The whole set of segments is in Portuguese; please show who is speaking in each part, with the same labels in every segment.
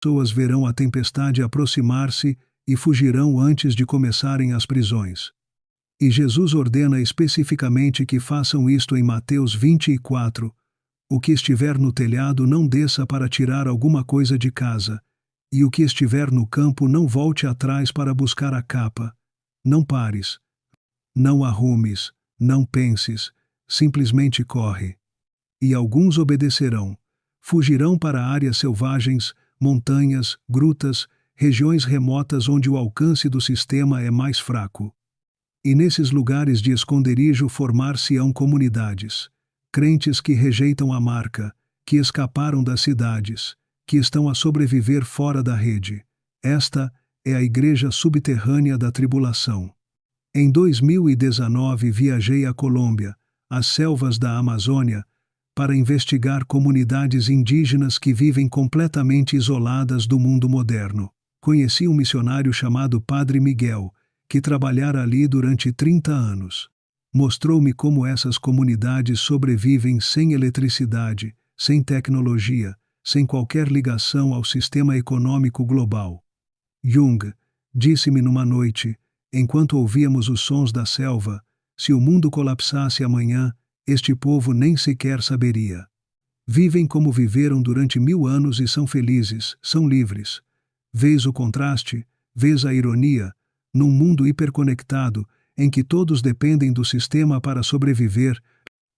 Speaker 1: pessoas verão a tempestade aproximar-se e fugirão antes de começarem as prisões. E Jesus ordena especificamente que façam isto em Mateus 24. O que estiver no telhado não desça para tirar alguma coisa de casa, e o que estiver no campo não volte atrás para buscar a capa. Não pares. Não arrumes, não penses, simplesmente corre. E alguns obedecerão. Fugirão para áreas selvagens, montanhas, grutas, regiões remotas onde o alcance do sistema é mais fraco. E nesses lugares de esconderijo formar-se-ão comunidades. Crentes que rejeitam a marca, que escaparam das cidades, que estão a sobreviver fora da rede. Esta é a igreja subterrânea da tribulação. Em 2019 viajei à Colômbia, às selvas da Amazônia, para investigar comunidades indígenas que vivem completamente isoladas do mundo moderno. Conheci um missionário chamado Padre Miguel, que trabalhara ali durante 30 anos. Mostrou-me como essas comunidades sobrevivem sem eletricidade, sem tecnologia, sem qualquer ligação ao sistema econômico global. Jung disse-me numa noite, enquanto ouvíamos os sons da selva, se o mundo colapsasse amanhã, este povo nem sequer saberia. Vivem como viveram durante 1000 anos e são felizes, são livres. Vês o contraste, vês a ironia, num mundo hiperconectado, em que todos dependem do sistema para sobreviver,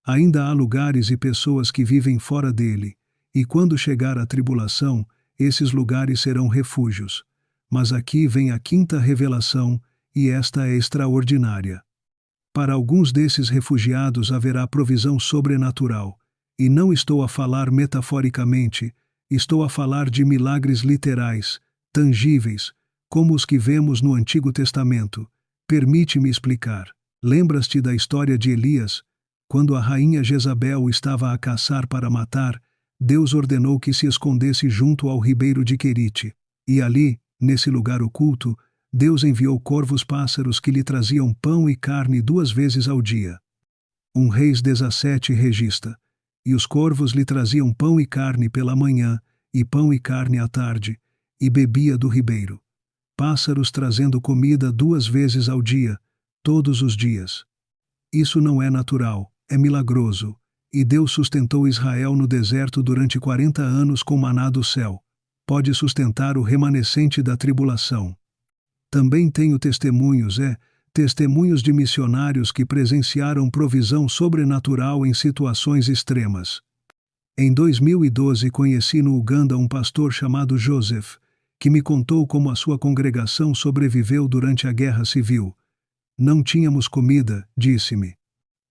Speaker 1: ainda há lugares e pessoas que vivem fora dele, e quando chegar a tribulação, esses lugares serão refúgios. Mas aqui vem a quinta revelação, e esta é extraordinária. Para alguns desses refugiados haverá provisão sobrenatural, e não estou a falar metaforicamente, estou a falar de milagres literais, tangíveis, como os que vemos no Antigo Testamento. Permite-me explicar. Lembras-te da história de Elias? Quando a rainha Jezabel estava a caçar para matar, Deus ordenou que se escondesse junto ao ribeiro de Querite. E ali, nesse lugar oculto, Deus enviou corvos-pássaros que lhe traziam pão e carne 2 vezes ao dia. Reis 17 registra. E os corvos lhe traziam pão e carne pela manhã, e pão e carne à tarde, e bebia do ribeiro. Pássaros trazendo comida 2 vezes ao dia, todos os dias. Isso não é natural, é milagroso. E Deus sustentou Israel no deserto durante 40 anos com maná do céu. Pode sustentar o remanescente da tribulação. Também tenho testemunhos de missionários que presenciaram provisão sobrenatural em situações extremas. Em 2012 conheci no Uganda um pastor chamado Joseph, que me contou como a sua congregação sobreviveu durante a guerra civil. Não tínhamos comida, disse-me.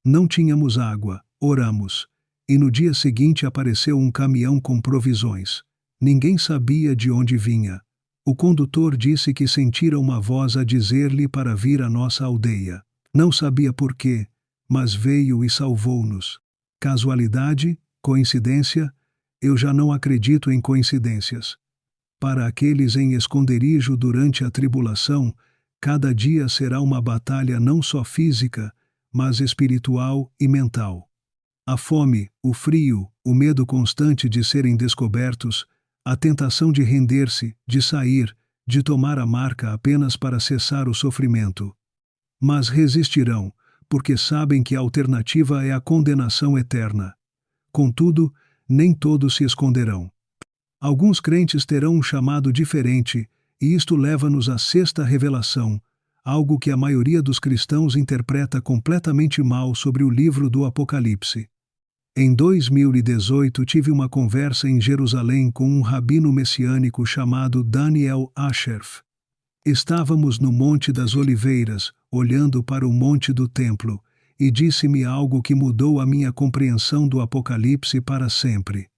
Speaker 1: Não tínhamos água, oramos. E no dia seguinte apareceu um caminhão com provisões. Ninguém sabia de onde vinha. O condutor disse que sentira uma voz a dizer-lhe para vir à nossa aldeia. Não sabia por quê, mas veio e salvou-nos. Casualidade? Coincidência? Eu já não acredito em coincidências. Para aqueles em esconderijo durante a tribulação, cada dia será uma batalha não só física, mas espiritual e mental. A fome, o frio, o medo constante de serem descobertos, a tentação de render-se, de sair, de tomar a marca apenas para cessar o sofrimento. Mas resistirão, porque sabem que a alternativa é a condenação eterna. Contudo, nem todos se esconderão. Alguns crentes terão um chamado diferente, e isto leva-nos à 6ª revelação, algo que a maioria dos cristãos interpreta completamente mal sobre o livro do Apocalipse. Em 2018 tive uma conversa em Jerusalém com um rabino messiânico chamado Daniel Asherf. Estávamos no Monte das Oliveiras, olhando para o Monte do Templo, e disse-me algo que mudou a minha compreensão do Apocalipse para sempre.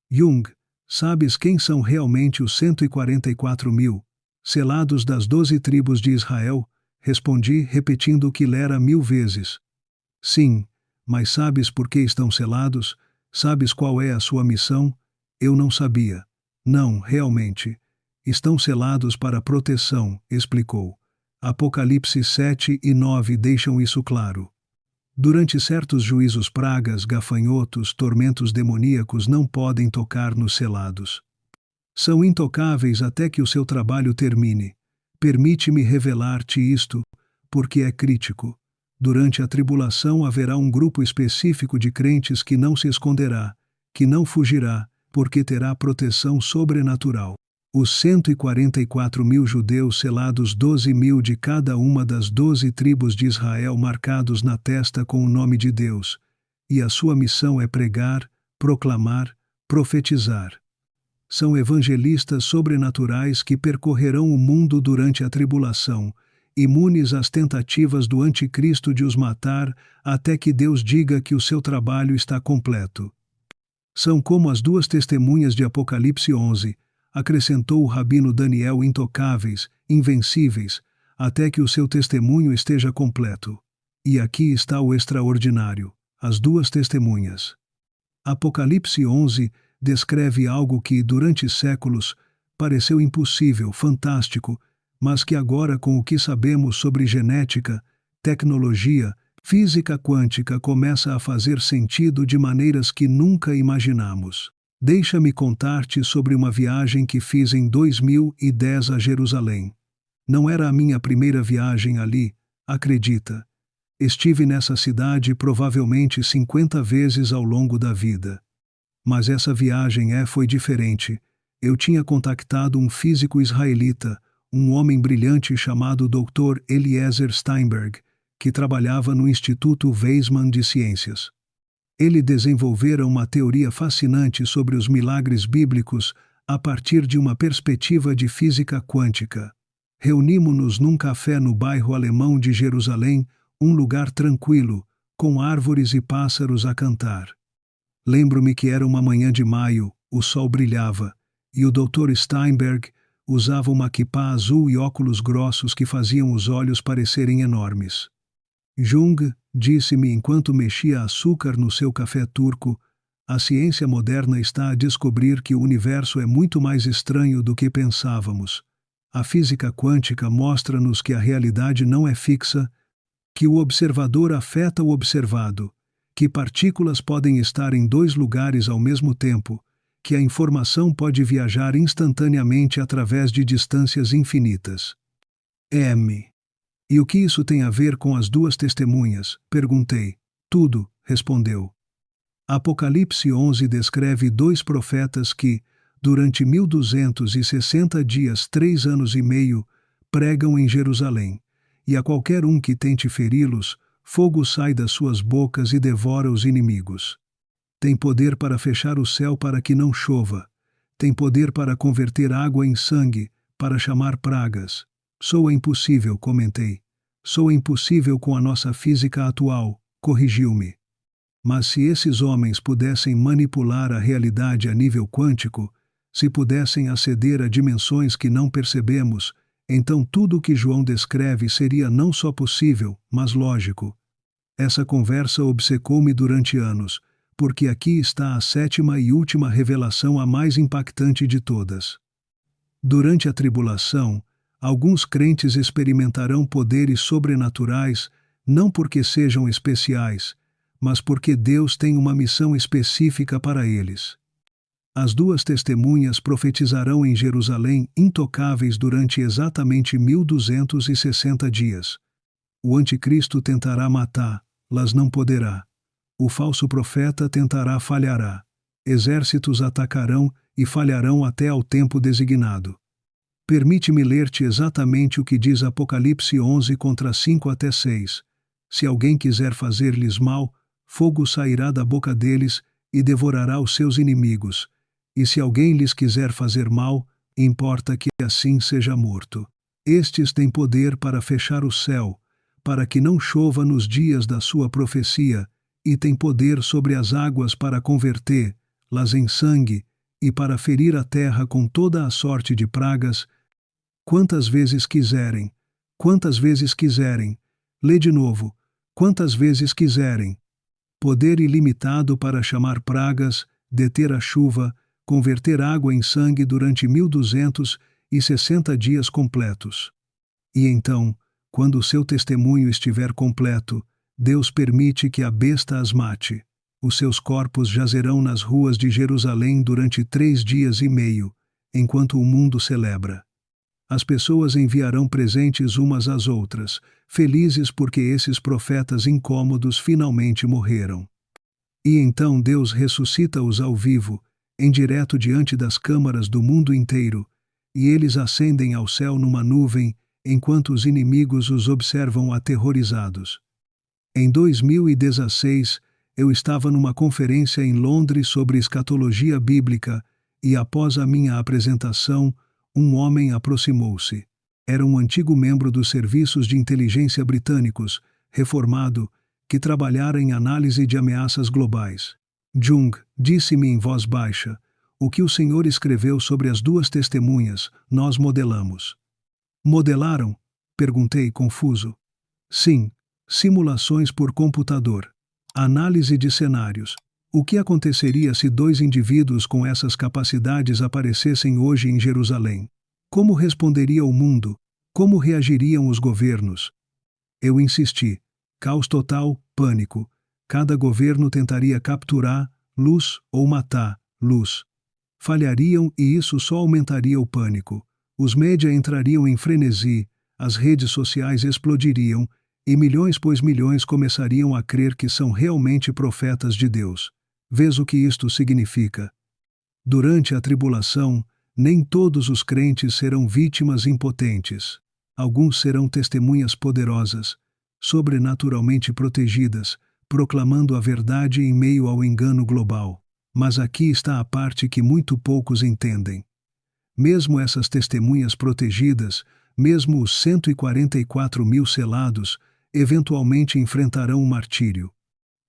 Speaker 1: Jung, sabes quem são realmente os 144.000, selados das 12 tribos de Israel? Respondi, repetindo o que lera 1000 vezes. Sim. Mas sabes por que estão selados? Sabes qual é a sua missão? Eu não sabia. Não, realmente. Estão selados para proteção, explicou. Apocalipse 7 e 9 deixam isso claro. Durante certos juízos, pragas, gafanhotos, tormentos demoníacos não podem tocar nos selados. São intocáveis até que o seu trabalho termine. Permite-me revelar-te isto, porque é crítico. Durante a tribulação haverá um grupo específico de crentes que não se esconderá, que não fugirá, porque terá proteção sobrenatural. Os 144.000 judeus selados, 12.000 de cada uma das 12 tribos de Israel marcados na testa com o nome de Deus, e a sua missão é pregar, proclamar, profetizar. São evangelistas sobrenaturais que percorrerão o mundo durante a tribulação, imunes às tentativas do anticristo de os matar até que Deus diga que o seu trabalho está completo. São como as duas testemunhas de Apocalipse 11, acrescentou o rabino Daniel, intocáveis, invencíveis, até que o seu testemunho esteja completo. E aqui está o extraordinário, as duas testemunhas. Apocalipse 11 descreve algo que, durante séculos, pareceu impossível, fantástico, mas que agora, com o que sabemos sobre genética, tecnologia, física quântica, começa a fazer sentido de maneiras que nunca imaginamos. Deixa-me contar-te sobre uma viagem que fiz em 2010 a Jerusalém. Não era a minha primeira viagem ali, acredita. Estive nessa cidade provavelmente 50 vezes ao longo da vida. Mas essa viagem foi diferente. Eu tinha contactado um físico israelita, um homem brilhante chamado Dr. Eliezer Steinberg, que trabalhava no Instituto Weizmann de Ciências. Ele desenvolvera uma teoria fascinante sobre os milagres bíblicos a partir de uma perspectiva de física quântica. Reunimos-nos num café no bairro alemão de Jerusalém, um lugar tranquilo, com árvores e pássaros a cantar. Lembro-me que era uma manhã de maio, o sol brilhava, e o Dr. Steinberg usava uma quipá azul e óculos grossos que faziam os olhos parecerem enormes. Jung, disse-me enquanto mexia açúcar no seu café turco, a ciência moderna está a descobrir que o universo é muito mais estranho do que pensávamos. A física quântica mostra-nos que a realidade não é fixa, que o observador afeta o observado, que partículas podem estar em dois lugares ao mesmo tempo, que a informação pode viajar instantaneamente através de distâncias infinitas. E o que isso tem a ver com as duas testemunhas? Perguntei. Tudo, respondeu. Apocalipse 11 descreve dois profetas que, durante 1260 dias, 3 anos e meio, pregam em Jerusalém, e a qualquer um que tente feri-los, fogo sai das suas bocas e devora os inimigos. Tem poder para fechar o céu para que não chova. Tem poder para converter água em sangue, para chamar pragas. Soa impossível, comentei. Soa impossível com a nossa física atual, corrigiu-me. Mas se esses homens pudessem manipular a realidade a nível quântico, se pudessem aceder a dimensões que não percebemos, então tudo o que João descreve seria não só possível, mas lógico. Essa conversa obcecou-me durante anos, porque aqui está a 7ª e última revelação, a mais impactante de todas. Durante a tribulação, alguns crentes experimentarão poderes sobrenaturais, não porque sejam especiais, mas porque Deus tem uma missão específica para eles. As duas testemunhas profetizarão em Jerusalém, intocáveis durante exatamente 1260 dias. O anticristo tentará matá-las, não poderá. O falso profeta tentará, falhará. Exércitos atacarão e falharão até ao tempo designado. Permite-me ler-te exatamente o que diz Apocalipse 11 contra 5 até 6. Se alguém quiser fazer-lhes mal, fogo sairá da boca deles e devorará os seus inimigos. E se alguém lhes quiser fazer mal, importa que assim seja morto. Estes têm poder para fechar o céu, para que não chova nos dias da sua profecia, e têm poder sobre as águas para converter-las em sangue, e para ferir a terra com toda a sorte de pragas, quantas vezes quiserem. Quantas vezes quiserem. Lê de novo. Quantas vezes quiserem. Poder ilimitado para chamar pragas, deter a chuva, converter água em sangue durante 1260 dias completos. E então, quando o seu testemunho estiver completo, Deus permite que a besta as mate. Os seus corpos jazerão nas ruas de Jerusalém durante 3 dias e meio, enquanto o mundo celebra. As pessoas enviarão presentes umas às outras, felizes porque esses profetas incômodos finalmente morreram. E então Deus ressuscita-os ao vivo, em direto diante das câmaras do mundo inteiro, e eles ascendem ao céu numa nuvem, enquanto os inimigos os observam aterrorizados. Em 2016, eu estava numa conferência em Londres sobre escatologia bíblica, e após a minha apresentação, um homem aproximou-se. Era um antigo membro dos serviços de inteligência britânicos, reformado, que trabalhara em análise de ameaças globais. Jung, disse-me em voz baixa, o que o senhor escreveu sobre as duas testemunhas, nós modelamos. Modelaram? Perguntei, confuso. Sim, simulações por computador. Análise de cenários. O que aconteceria se dois indivíduos com essas capacidades aparecessem hoje em Jerusalém? Como responderia o mundo? Como reagiriam os governos? Eu insisti. Caos total, pânico. Cada governo tentaria capturar luz ou matar luz. Falhariam e isso só aumentaria o pânico. Os média entrariam em frenesi, as redes sociais explodiriam e milhões começariam a crer que são realmente profetas de Deus. Vês o que isto significa? Durante a tribulação, nem todos os crentes serão vítimas impotentes. Alguns serão testemunhas poderosas, sobrenaturalmente protegidas, proclamando a verdade em meio ao engano global. Mas aqui está a parte que muito poucos entendem. Mesmo essas testemunhas protegidas, mesmo os 144 mil selados, eventualmente enfrentarão o martírio.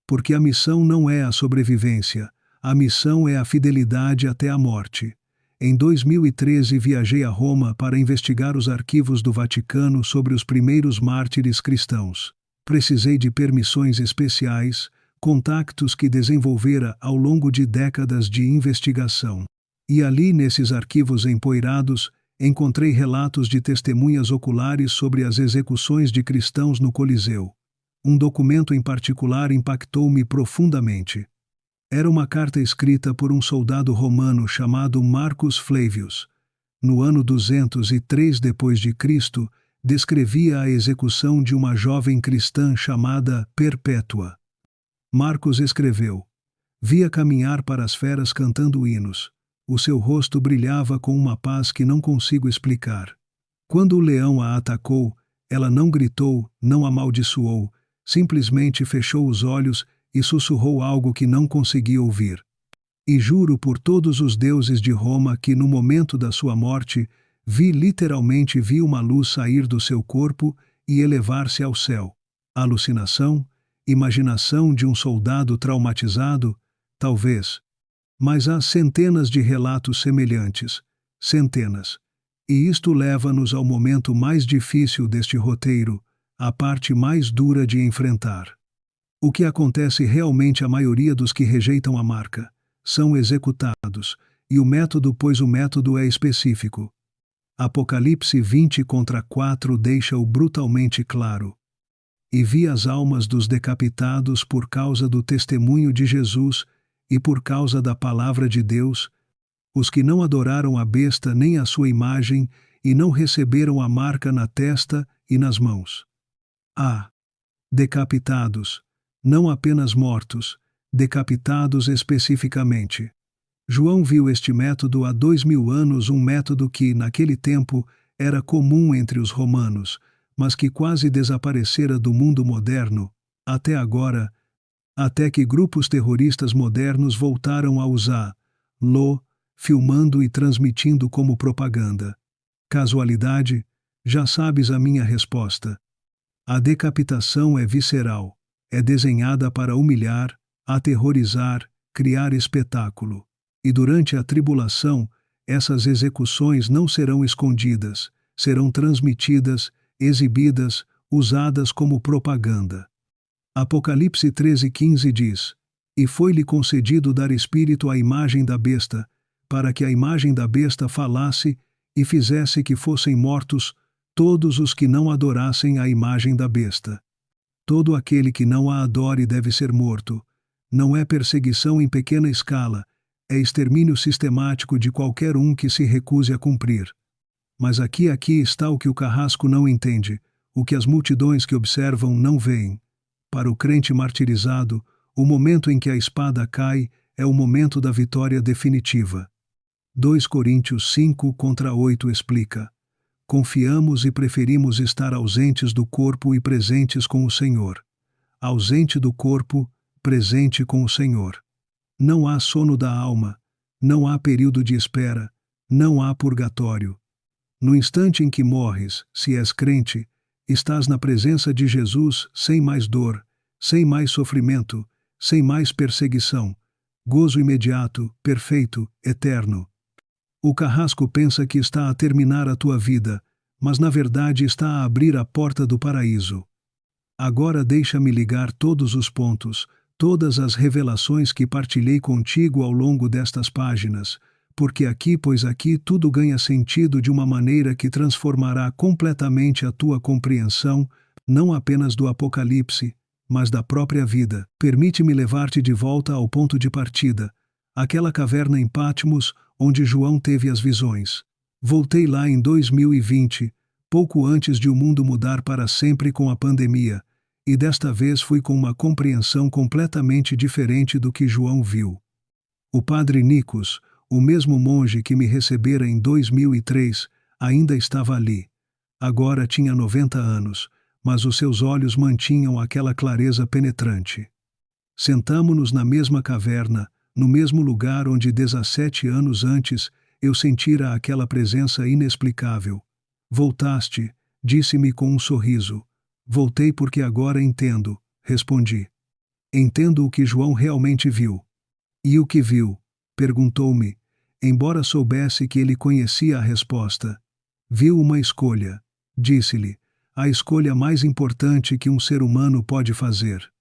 Speaker 1: Porque a missão não é a sobrevivência, a missão é a fidelidade até a morte. Em 2013 viajei a Roma para investigar os arquivos do Vaticano sobre os primeiros mártires cristãos. Precisei de permissões especiais, contactos que desenvolvera ao longo de décadas de investigação. E ali, nesses arquivos empoeirados, encontrei relatos de testemunhas oculares sobre as execuções de cristãos no Coliseu. Um documento em particular impactou-me profundamente. Era uma carta escrita por um soldado romano chamado Marcus Flavius. No ano 203 d.C., descrevia a execução de uma jovem cristã chamada Perpétua. Marcos escreveu: via caminhar para as feras cantando hinos. O seu rosto brilhava com uma paz que não consigo explicar. Quando o leão a atacou, ela não gritou, não amaldiçoou, simplesmente fechou os olhos e sussurrou algo que não conseguia ouvir. E juro por todos os deuses de Roma que no momento da sua morte, literalmente vi uma luz sair do seu corpo e elevar-se ao céu. Alucinação? Imaginação de um soldado traumatizado? Talvez. Mas há centenas de relatos semelhantes. Centenas. E isto leva-nos ao momento mais difícil deste roteiro, a parte mais dura de enfrentar. O que acontece realmente à maioria dos que rejeitam a marca? São executados, e o método, pois o método é específico. Apocalipse 20:4 deixa-o brutalmente claro. E vi as almas dos decapitados por causa do testemunho de Jesus e por causa da palavra de Deus, os que não adoraram a besta nem a sua imagem e não receberam a marca na testa e nas mãos. Decapitados, não apenas mortos, decapitados especificamente. João viu este método há 2000 anos, um método que, naquele tempo, era comum entre os romanos, mas que quase desaparecera do mundo moderno, até agora, até que grupos terroristas modernos voltaram a usá-lo, filmando e transmitindo como propaganda. Casualidade? Já sabes a minha resposta. A decapitação é visceral, é desenhada para humilhar, aterrorizar, criar espetáculo. E durante a tribulação, essas execuções não serão escondidas, serão transmitidas, exibidas, usadas como propaganda. Apocalipse 13:15 diz: E foi-lhe concedido dar espírito à imagem da besta, para que a imagem da besta falasse e fizesse que fossem mortos todos os que não adorassem a imagem da besta. Todo aquele que não a adore deve ser morto. Não é perseguição em pequena escala, é extermínio sistemático de qualquer um que se recuse a cumprir. Mas aqui está o que o carrasco não entende, o que as multidões que observam não veem. Para o crente martirizado, o momento em que a espada cai é o momento da vitória definitiva. 2 Coríntios 5:8 explica: confiamos e preferimos estar ausentes do corpo e presentes com o Senhor. Ausente do corpo, presente com o Senhor. Não há sono da alma, não há período de espera, não há purgatório. No instante em que morres, se és crente, estás na presença de Jesus sem mais dor, sem mais sofrimento, sem mais perseguição. Gozo imediato, perfeito, eterno. O carrasco pensa que está a terminar a tua vida, mas na verdade está a abrir a porta do paraíso. Agora deixa-me ligar todos os pontos, todas as revelações que partilhei contigo ao longo destas páginas, porque aqui tudo ganha sentido de uma maneira que transformará completamente a tua compreensão, não apenas do Apocalipse, mas da própria vida. Permite-me levar-te de volta ao ponto de partida, aquela caverna em Patmos, onde João teve as visões. Voltei lá em 2020, pouco antes de o mundo mudar para sempre com a pandemia, e desta vez fui com uma compreensão completamente diferente do que João viu. O padre Nicos, o mesmo monge que me recebera em 2003, ainda estava ali. Agora tinha 90 anos, mas os seus olhos mantinham aquela clareza penetrante. Sentamo-nos na mesma caverna, no mesmo lugar onde 17 anos antes eu sentira aquela presença inexplicável. Voltaste, disse-me com um sorriso. Voltei porque agora entendo, respondi. Entendo o que João realmente viu. E o que viu? Perguntou-me, embora soubesse que ele conhecia a resposta. Viu uma escolha. Disse-lhe, a escolha mais importante que um ser humano pode fazer.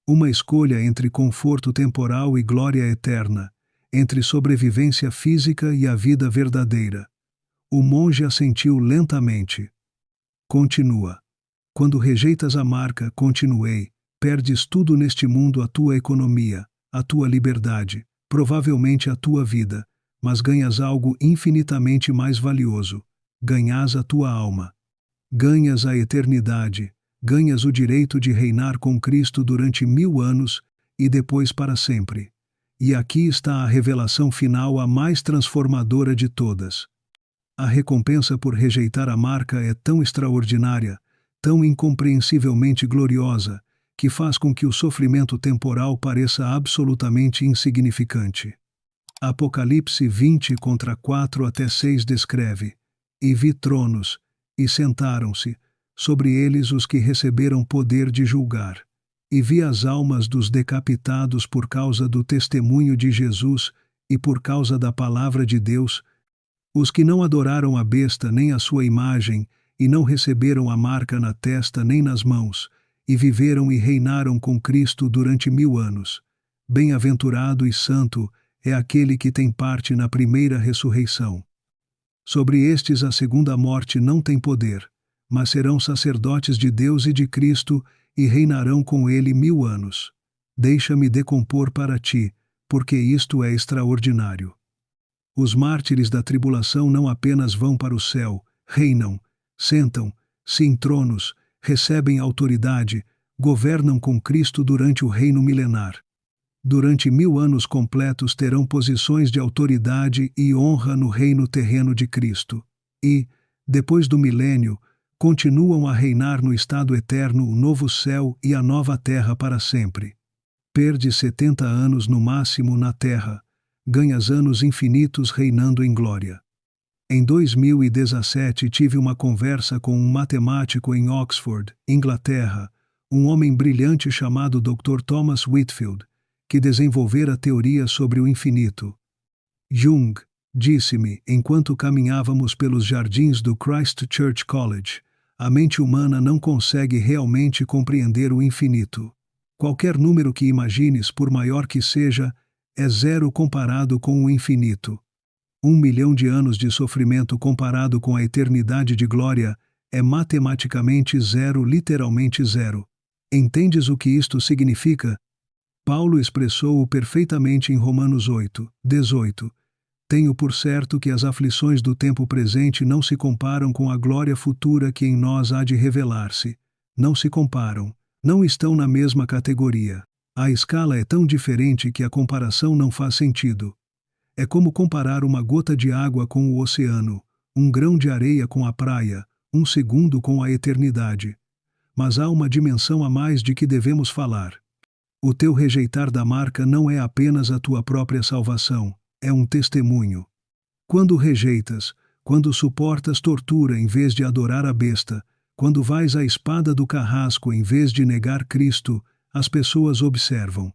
Speaker 1: Uma escolha entre conforto temporal e glória eterna, entre sobrevivência física e a vida verdadeira. O monge assentiu lentamente. Continua. Quando rejeitas a marca, continuei, perdes tudo neste mundo, a tua economia, a tua liberdade, provavelmente a tua vida, mas ganhas algo infinitamente mais valioso. Ganhas a tua alma. Ganhas a eternidade, ganhas o direito de reinar com Cristo durante 1000 anos e depois para sempre. E aqui está a revelação final, a mais transformadora de todas. A recompensa por rejeitar a marca é tão extraordinária, tão incompreensivelmente gloriosa, que faz com que o sofrimento temporal pareça absolutamente insignificante. Apocalipse 20:4-6 descreve: E vi tronos, e sentaram-se, sobre eles os que receberam poder de julgar. E vi as almas dos decapitados por causa do testemunho de Jesus e por causa da palavra de Deus, os que não adoraram a besta nem a sua imagem, e não receberam a marca na testa nem nas mãos, e viveram e reinaram com Cristo durante 1000 anos. Bem-aventurado e santo é aquele que tem parte na primeira ressurreição. Sobre estes a segunda morte não tem poder, mas serão sacerdotes de Deus e de Cristo e reinarão com ele 1000 anos. Deixa-me decompor para ti, porque isto é extraordinário. Os mártires da tribulação não apenas vão para o céu, reinam, sentam-se em tronos, recebem autoridade, governam com Cristo durante o reino milenar. Durante 1000 anos completos terão posições de autoridade e honra no reino terreno de Cristo. E, depois do milênio, continuam a reinar no estado eterno o novo céu e a nova terra para sempre. Perdes 70 anos no máximo na terra, ganhas anos infinitos reinando em glória. Em 2017 tive uma conversa com um matemático em Oxford, Inglaterra, um homem brilhante chamado Dr. Thomas Whitfield, que desenvolvera teoria sobre o infinito. Jung, disse-me, enquanto caminhávamos pelos jardins do Christ Church College, a mente humana não consegue realmente compreender o infinito. Qualquer número que imagines, por maior que seja, é zero comparado com o infinito. 1 milhão de anos de sofrimento comparado com a eternidade de glória é matematicamente zero, literalmente zero. Entendes o que isto significa? Paulo expressou-o perfeitamente em Romanos 8:18. Tenho por certo que as aflições do tempo presente não se comparam com a glória futura que em nós há de revelar-se. Não se comparam. Não estão na mesma categoria. A escala é tão diferente que a comparação não faz sentido. É como comparar uma gota de água com o oceano, um grão de areia com a praia, um segundo com a eternidade. Mas há uma dimensão a mais de que devemos falar. O teu rejeitar da marca não é apenas a tua própria salvação, é um testemunho. Quando rejeitas, quando suportas tortura em vez de adorar a besta, quando vais à espada do carrasco em vez de negar Cristo, as pessoas observam.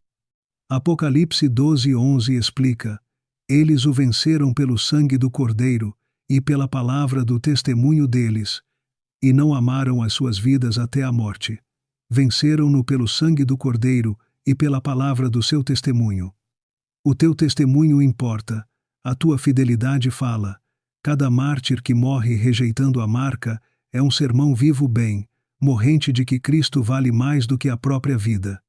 Speaker 1: Apocalipse 12:11 explica: eles o venceram pelo sangue do Cordeiro e pela palavra do testemunho deles, e não amaram as suas vidas até a morte. Venceram-no pelo sangue do Cordeiro e pela palavra do seu testemunho. O teu testemunho importa, a tua fidelidade fala. Cada mártir que morre rejeitando a marca é um sermão vivo bem, morrente de que Cristo vale mais do que a própria vida.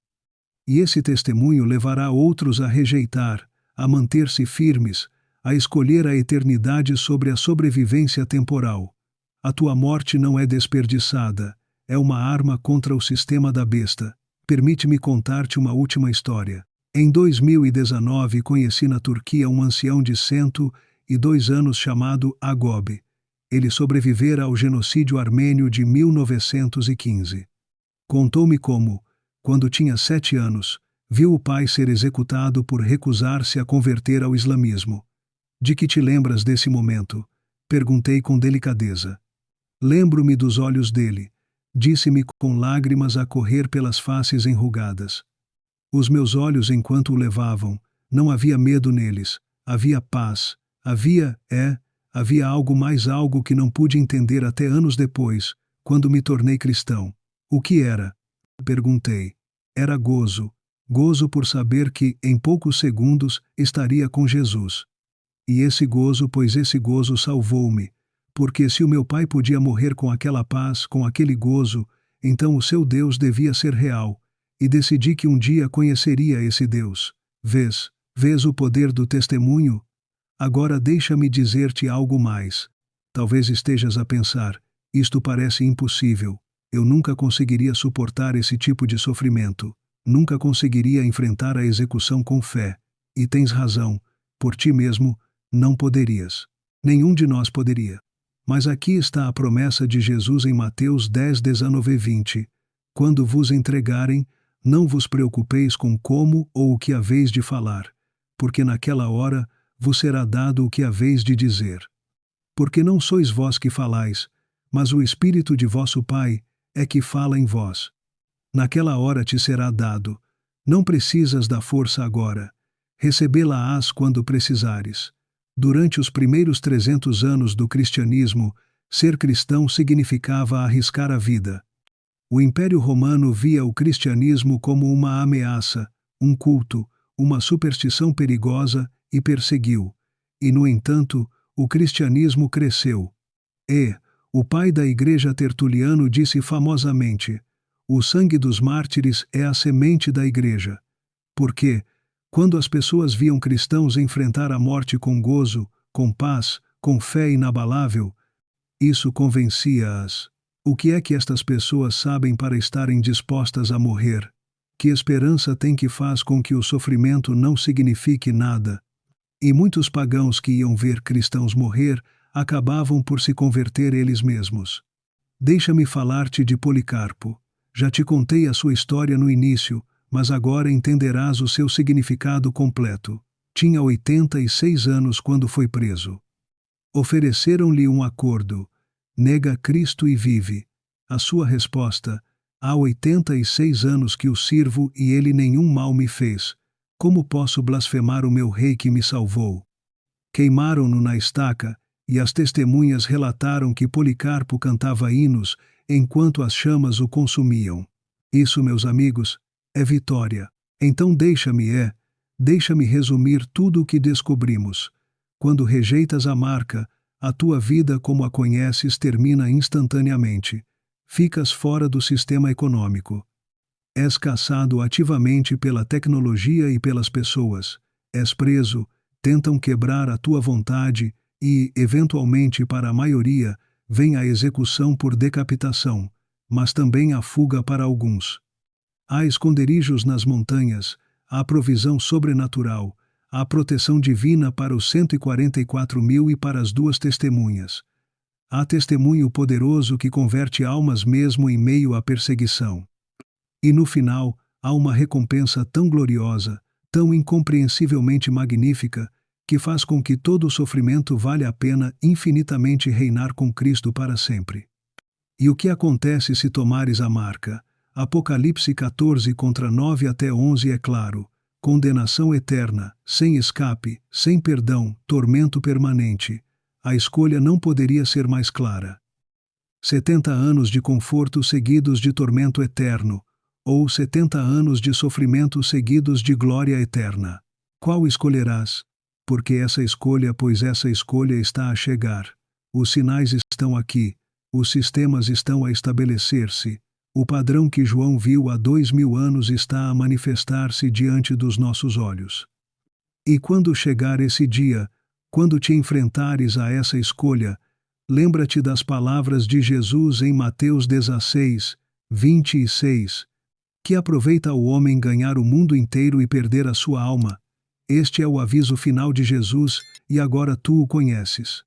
Speaker 1: E esse testemunho levará outros a rejeitar, a manter-se firmes, a escolher a eternidade sobre a sobrevivência temporal. A tua morte não é desperdiçada, é uma arma contra o sistema da besta. Permite-me contar-te uma última história. Em 2019 conheci na Turquia um ancião de 102 anos chamado Agob. Ele sobrevivera ao genocídio armênio de 1915. Contou-me como, quando tinha 7 anos, viu o pai ser executado por recusar-se a converter ao islamismo. De que te lembras desse momento? Perguntei com delicadeza. Lembro-me dos olhos dele, disse-me com lágrimas a correr pelas faces enrugadas. Os meus olhos enquanto o levavam, não havia medo neles, havia paz, havia algo mais, algo que não pude entender até anos depois, quando me tornei cristão. O que era? Perguntei. Era gozo. Gozo por saber que, em poucos segundos, estaria com Jesus. E esse gozo salvou-me, porque se o meu pai podia morrer com aquela paz, com aquele gozo, então o seu Deus devia ser real, e decidi que um dia conheceria esse Deus. Vês o poder do testemunho? Agora deixa-me dizer-te algo mais. Talvez estejas a pensar, isto parece impossível, eu nunca conseguiria suportar esse tipo de sofrimento, nunca conseguiria enfrentar a execução com fé. E tens razão, por ti mesmo, não poderias. Nenhum de nós poderia. Mas aqui está a promessa de Jesus em Mateus 10:19-20. Quando vos entregarem, não vos preocupeis com como ou o que haveis de falar, porque naquela hora vos será dado o que haveis de dizer. Porque não sois vós que falais, mas o Espírito de vosso Pai é que fala em vós. Naquela hora te será dado. Não precisas da força agora. Recebê-la-ás quando precisares. Durante os primeiros 300 anos do cristianismo, ser cristão significava arriscar a vida. O Império Romano via o cristianismo como uma ameaça, um culto, uma superstição perigosa e perseguiu. E, no entanto, o cristianismo cresceu. O pai da Igreja Tertuliano disse famosamente: o sangue dos mártires é a semente da Igreja. Porque, quando as pessoas viam cristãos enfrentar a morte com gozo, com paz, com fé inabalável, isso convencia-as. O que é que estas pessoas sabem para estarem dispostas a morrer? Que esperança tem que faz com que o sofrimento não signifique nada? E muitos pagãos que iam ver cristãos morrer acabavam por se converter eles mesmos. Deixa-me falar-te de Policarpo. Já te contei a sua história no início, mas agora entenderás o seu significado completo. Tinha 86 anos quando foi preso. Ofereceram-lhe um acordo: nega Cristo e vive. A sua resposta: há 86 anos que o sirvo e ele nenhum mal me fez. Como posso blasfemar o meu rei que me salvou? Queimaram-no na estaca, e as testemunhas relataram que Policarpo cantava hinos enquanto as chamas o consumiam. Isso, meus amigos, é vitória. Então deixa-me resumir tudo o que descobrimos. Quando rejeitas a marca, a tua vida como a conheces termina instantaneamente. Ficas fora do sistema econômico. És caçado ativamente pela tecnologia e pelas pessoas. És preso, tentam quebrar a tua vontade e, eventualmente para a maioria, vem a execução por decapitação, mas também a fuga para alguns. Há esconderijos nas montanhas, há provisão sobrenatural, há proteção divina para os 144.000 e para as duas testemunhas. Há testemunho poderoso que converte almas mesmo em meio à perseguição. E no final, há uma recompensa tão gloriosa, tão incompreensivelmente magnífica, que faz com que todo o sofrimento valha a pena infinitamente reinar com Cristo para sempre. E o que acontece se tomares a marca? Apocalipse 14 contra 9 até 11 é claro. Condenação eterna, sem escape, sem perdão, tormento permanente. A escolha não poderia ser mais clara. 70 anos de conforto seguidos de tormento eterno, ou 70 anos de sofrimento seguidos de glória eterna. Qual escolherás? Porque essa escolha está a chegar. Os sinais estão aqui, os sistemas estão a estabelecer-se, o padrão que João viu há 2000 anos está a manifestar-se diante dos nossos olhos. E quando chegar esse dia, quando te enfrentares a essa escolha, lembra-te das palavras de Jesus em Mateus 16, 26, que aproveita o homem ganhar o mundo inteiro e perder a sua alma. Este é o aviso final de Jesus, e agora tu o conheces.